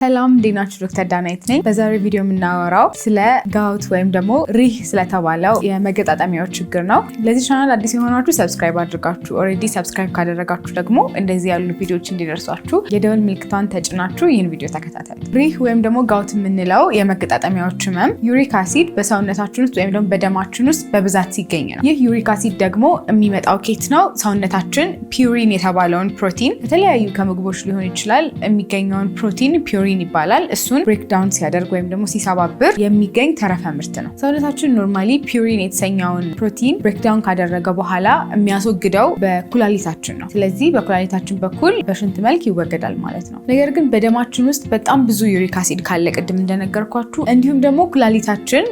ሰላም ዲናችሁ ዶክተር ዳናይት ነኝ። በዛሬው ቪዲዮ የምናወራው ስለ ጋውት ወይም ደግሞ ሪህ ስለተባለው የመገጣጠሚያዎች ችግር ነው። ለዚህ ቻናል አዲስ የሆናችሁ ሰብስክራይብ አድርጋችሁ ኦልሬዲ ሰብስክራይብ ካደረጋችሁ ደግሞ እንደዚህ ያሉ ቪዲዮዎች እንዲደርሷችሁ የደወል ምልክቷን ተጭናችሁ ይህን ቪዲዮ ተከታተሉ። ሪህ ወይም ደግሞ ጋውት የምንለው የመገጣጠሚያዎች ህመም ዩሪክ አሲድ በሰውነታችን ውስጥ ወይም ደግሞ በደማችን ውስጥ በብዛት ሲገኝ ነው። ይህ ዩሪክ አሲድ ደግሞ የሚመጣው ኬት ነው? ሰውነታችን ፒውሪን የተባለውን ፕሮቲን ከተለያዩ ከምግቦች ሊሆን ይችላል የሚገኘውን ፕሮቲን ፒውሪን ይባላል። እሱን ብሬክዳውን ሲያደርግ ወይም ደግሞ ሲሰባብር የሚገኝ ተረፈ ምርት ነው። ሰውነታችን ኖርማሊ ፒውሪን የተሰኘውን ፕሮቲን ብሬክዳውን ካደረገ በኋላ የሚያስወግደው በኩላሊታችን ነው። ስለዚህ በኩላሊታችን በኩል በሽንት መልክ ይወገዳል ማለት ነው። ነገር ግን በደማችን ውስጥ በጣም ብዙ ዩሪክ አሲድ ካለ ቅድም እንደነገርኳችሁ፣ እንዲሁም ደግሞ ኩላሊታችን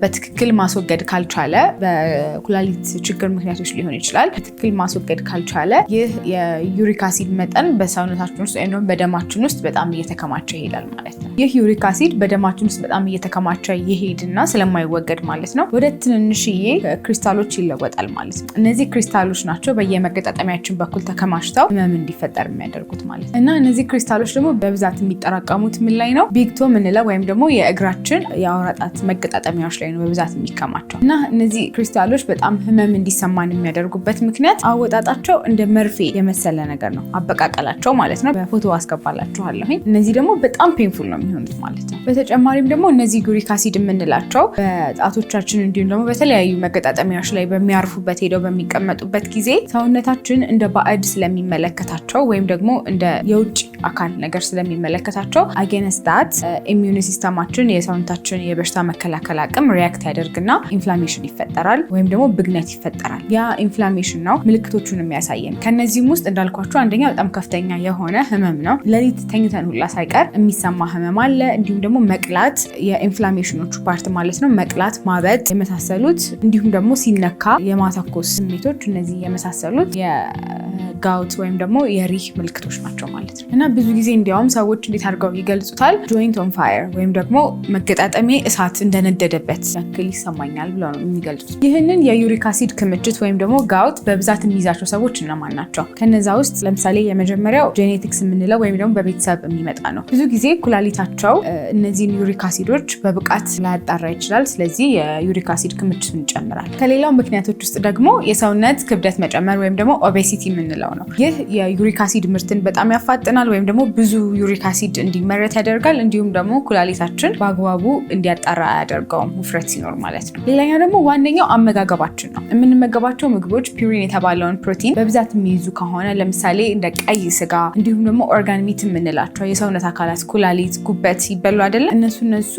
በትክክል ማስወገድ ካልቻለ፣ በኩላሊት ችግር ምክንያቶች ሊሆን ይችላል፣ በትክክል ማስወገድ ካልቻለ ይህ የዩሪክ አሲድ መጠን በሰውነታችን ውስጥ ወይም ደግሞ በደማችን ውስጥ በጣም እየተከማቸ ይሄዳል ማለት ነው። ይህ ዩሪክ አሲድ በደማችን ውስጥ በጣም እየተከማቸ ይሄድና ስለማይወገድ ማለት ነው ወደ ትንንሽዬ ክሪስታሎች ይለወጣል ማለት ነው። እነዚህ ክሪስታሎች ናቸው በየመገጣጠሚያችን በኩል ተከማችተው ህመም እንዲፈጠር የሚያደርጉት ማለት ነው። እና እነዚህ ክሪስታሎች ደግሞ በብዛት የሚጠራቀሙት ምን ላይ ነው? ቢግ ቶ የምንለው ወይም ደግሞ የእግራችን የአውራ ጣት መገጣጠሚያዎች ላይ ነው በብዛት የሚከማቸው። እና እነዚህ ክሪስታሎች በጣም ህመም እንዲሰማን የሚያደርጉበት ምክንያት አወጣጣቸው እንደ መርፌ የመሰለ ነገር ነው፣ አበቃቀላቸው ማለት ነው። በፎቶ አስገባላችኋለሁ። እነዚህ ደግሞ በጣም ፔንፉል ነው የሚሆኑት ማለት ነው። በተጨማሪም ደግሞ እነዚህ ዩሪክ አሲድ የምንላቸው በጣቶቻችን እንዲሁም ደግሞ በተለያዩ መገጣጠሚያዎች ላይ በሚያርፉበት ሄደው በሚቀመጡበት ጊዜ ሰውነታችን እንደ ባዕድ ስለሚመለከታቸው ወይም ደግሞ እንደ የውጭ አካል ነገር ስለሚመለከታቸው አጌንስት ዳት ኢሚዩን ሲስተማችን የሰውነታችን የበሽታ መከላከል አቅም ሪያክት ያደርግና ኢንፍላሜሽን ይፈጠራል ወይም ደግሞ ብግነት ይፈጠራል። ያ ኢንፍላሜሽን ነው ምልክቶቹን የሚያሳየን። ከነዚህም ውስጥ እንዳልኳቸው አንደኛ በጣም ከፍተኛ የሆነ ህመም ነው። ሌሊት ተኝተን ሁላ ሳይቀር የሚሰማ ህመም አለ። እንዲሁም ደግሞ መቅላት የኢንፍላሜሽኖቹ ፓርት ማለት ነው። መቅላት፣ ማበጥ የመሳሰሉት እንዲሁም ደግሞ ሲነካ የማተኮስ ስሜቶች፣ እነዚህ የመሳሰሉት የጋውት ወይም ደግሞ የሪህ ምልክቶች ናቸው ማለት ነው። እና ብዙ ጊዜ እንዲያውም ሰዎች እንዴት አድርገው ይገልጹታል? ጆይንት ኦን ፋየር ወይም ደግሞ መገጣጠሜ እሳት እንደነደደበት ያክል ይሰማኛል ብለው ነው የሚገልጹት። ይህንን የዩሪክ አሲድ ክምችት ወይም ደግሞ ጋውት በብዛት የሚይዛቸው ሰዎች እነማን ናቸው? ከነዛ ውስጥ ለምሳሌ የመጀመሪያው ጄኔቲክስ የምንለው ወይም ደግሞ በቤተሰብ የሚመጣ ነው። ብዙ ጊዜ ኩላሊታቸው እነዚህን ዩሪክ አሲዶች በብቃት ላያጣራ ይችላል። ስለዚህ የዩሪክ አሲድ ክምችቱን ይጨምራል። ከሌላው ምክንያቶች ውስጥ ደግሞ የሰውነት ክብደት መጨመር ወይም ደግሞ ኦቤሲቲ የምንለው ነው። ይህ የዩሪክ አሲድ ምርትን በጣም ያፋጥናል ወይም ደግሞ ብዙ ዩሪክ አሲድ እንዲመረት ያደርጋል። እንዲሁም ደግሞ ኩላሊታችን በአግባቡ እንዲያጣራ አያደርገውም ውፍረት ሲኖር ማለት ነው። ሌላኛው ደግሞ ዋነኛው አመጋገባችን ነው። የምንመገባቸው ምግቦች ፒውሪን የተባለውን ፕሮቲን በብዛት የሚይዙ ከሆነ ለምሳሌ እንደ ቀይ ስጋ እንዲሁም ደግሞ ኦርጋን ሚት የምንላቸው የሰውነት አካላት ኩላሊት፣ ጉበት ይበሉ አይደለ? እነሱ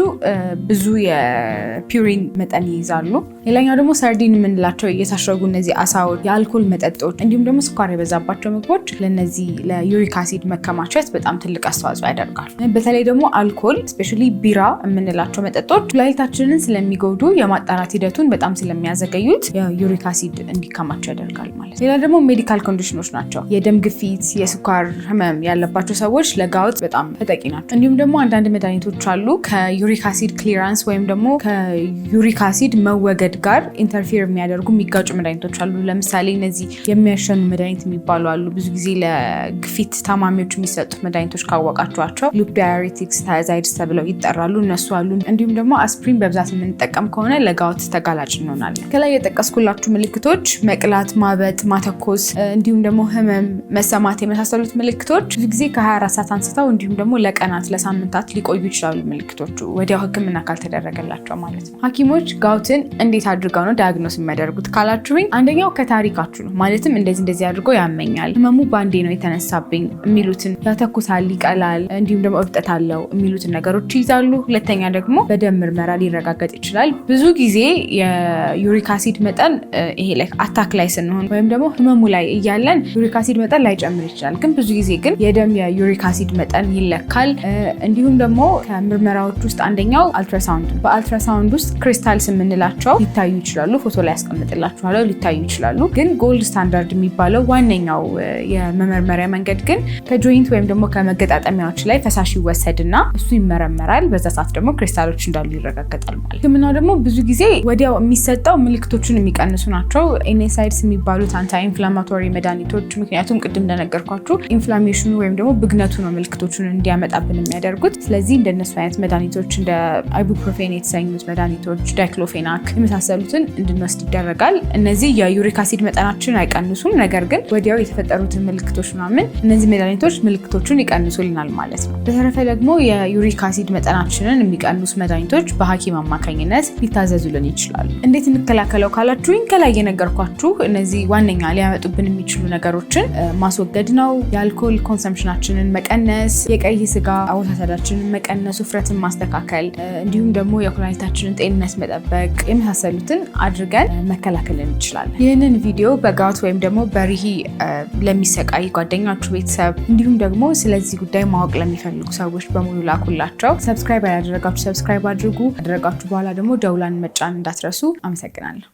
ብዙ የፒውሪን መጠን ይይዛሉ። ሌላኛው ደግሞ ሰርዲን የምንላቸው የታሸጉ እነዚህ አሳዎች፣ የአልኮል መጠጦች እንዲሁም ደግሞ ስኳር የበዛባቸው ምግቦች ለነዚህ ለዩሪክ አሲድ መከማቸት በጣም ትልቅ አስተዋጽኦ ያደርጋሉ። በተለይ ደግሞ አልኮል ስፔሻሊ ቢራ የምንላቸው መጠጦች ኩላሊታችንን ስለሚጎዱ የማጣራት ሂደቱን በጣም ስለሚያዘገዩት የዩሪክ አሲድ እንዲከማቸው ያደርጋል ማለት። ሌላ ደግሞ ሜዲካል ኮንዲሽኖች ናቸው። የደም ግፊት፣ የስኳር ህመም ያለባቸው ሰዎች ለጋውት በጣም ተጠቂ ናቸው። እንዲሁም ደግሞ አንዳንድ መድኃኒቶች አሉ ከዩሪክ አሲድ ክሊራንስ ወይም ደግሞ ከዩሪክ አሲድ መወገድ ጋር ኢንተርፌር የሚያደርጉ የሚጋጩ መድኃኒቶች አሉ። ለምሳሌ እነዚህ የሚያሸኑ መድኃኒት የሚባሉ አሉ። ብዙ ጊዜ ለግፊት ታማሚዎች የሚሰጡት መድኃኒቶች ካወቃቸዋቸው ሉፕ ዳያሪቲክስ ታያዛይድስ ተብለው ይጠራሉ። እነሱ አሉ። እንዲሁም ደግሞ አስፕሪን በብዛት የምንጠቀም ከሆነ ለጋውት ተጋላጭ እንሆናለን። ከላይ የጠቀስኩላችሁ ምልክቶች መቅላት፣ ማበጥ፣ ማተኮስ እንዲሁም ደግሞ ህመም መሰማት የመሳሰሉት ምልክቶች ብዙ ጊዜ ከ24 ሰዓት አንስተው እንዲሁም ደግሞ ለቀናት ለሳምንታት ሊቆዩ ይችላሉ። ምልክቶቹ ወዲያው ህክምና ካልተደረገላቸው ማለት ነው። ሐኪሞች ጋውትን እንዴት አድርገው ነው ዳያግኖስ የሚያደርጉት ካላችሁኝ፣ አንደኛው ከታሪካችሁ ነው። ማለትም እንደዚህ አድርጎ ያመኛል፣ ህመሙ ባንዴ ነው የተነሳብኝ የሚሉትን፣ ያተኩሳል፣ ይቀላል፣ እንዲሁም ደግሞ እብጠት አለው የሚሉትን ነገሮች ይይዛሉ። ሁለተኛ ደግሞ በደም ምርመራ ሊረጋገጥ ይችላል። ብዙ ጊዜ የዩሪክ አሲድ መጠን ይሄ ላይ አታክ ላይ ስንሆን ወይም ደግሞ ህመሙ ላይ እያለን ዩሪክ አሲድ መጠን ላይጨምር ይችላል። ግን ብዙ ጊዜ ግን የደም የዩሪክ አሲድ መጠን ይለካል። እንዲሁም ደግሞ ከምርመራዎች ውስጥ አንደኛው አልትራሳውንድ። በአልትራሳውንድ ውስጥ ክሪስታልስ የምንላቸው ሊታዩ ይችላሉ። ፎቶ ላይ ያስቀምጥላችኋለሁ። ሊታዩ ይችላሉ። ግን ጎልድ ስታንዳርድ የሚባለው ዋነኛው የመመርመሪያ መንገድ ግን ከጆይንት ወይም ደግሞ ከመገጣጠሚያዎች ላይ ፈሳሽ ይወሰድና እሱ ይመረመራል። በዛ ሰዓት ደግሞ ክሪስታሎች እንዳሉ ይረጋገጣል ማለት። ህክምናው ደግሞ ብዙ ጊዜ ወዲያው የሚሰጠው ምልክቶችን የሚቀንሱ ናቸው። ኤንኤሳይድስ የሚባሉት አንታይ ኢንፍላማቶሪ መድኃኒቶች። ምክንያቱም ቅድም እንደነገርኳችሁ ኢንፍላሜሽኑ ወይም ደግሞ ብግነቱ ነው ምልክቶቹን እንዲያመጣ እንዲመጣብን የሚያደርጉት። ስለዚህ እንደነሱ አይነት መድኃኒቶች እንደ አይቡፕሮፌን የተሰኙት መድኃኒቶች፣ ዳይክሎፌናክ የመሳሰሉትን እንድንወስድ ይደረጋል። እነዚህ የዩሪክ አሲድ መጠናችንን አይቀንሱም፣ ነገር ግን ወዲያው የተፈጠሩትን ምልክቶች ምናምን እነዚህ መድኃኒቶች ምልክቶቹን ይቀንሱልናል ማለት ነው። በተረፈ ደግሞ የዩሪክ አሲድ መጠናችንን የሚቀንሱ መድኃኒቶች በሐኪም አማካኝነት ሊታዘዙልን ይችላሉ። እንዴት እንከላከለው ካላችሁኝ ከላይ የነገርኳችሁ እነዚህ ዋነኛ ሊያመጡብን የሚችሉ ነገሮችን ማስወገድ ነው። የአልኮል ኮንሰምፕሽናችንን መቀነስ፣ የቀይ ስጋ አወሳሰዳችንን መቀነስ፣ ውፍረትን ማስተካከል፣ እንዲሁም ደግሞ የኩላሊታችንን ጤንነት መጠበቅ የመሳሰሉትን አድርገን መከላከል እንችላለን። ይህንን ቪዲዮ በጋውት ወይም ደግሞ በሪሂ ለሚሰቃይ ጓደኛችሁ፣ ቤተሰብ እንዲሁም ደግሞ ስለዚህ ጉዳይ ማወቅ ለሚፈልጉ ሰዎች በሙሉ ላኩላቸው። ሰብስክራይብ ያላደረጋችሁ ሰብስክራይብ አድርጉ። ካደረጋችሁ በኋላ ደግሞ ደውላን መጫን እንዳትረሱ። አመሰግናለሁ።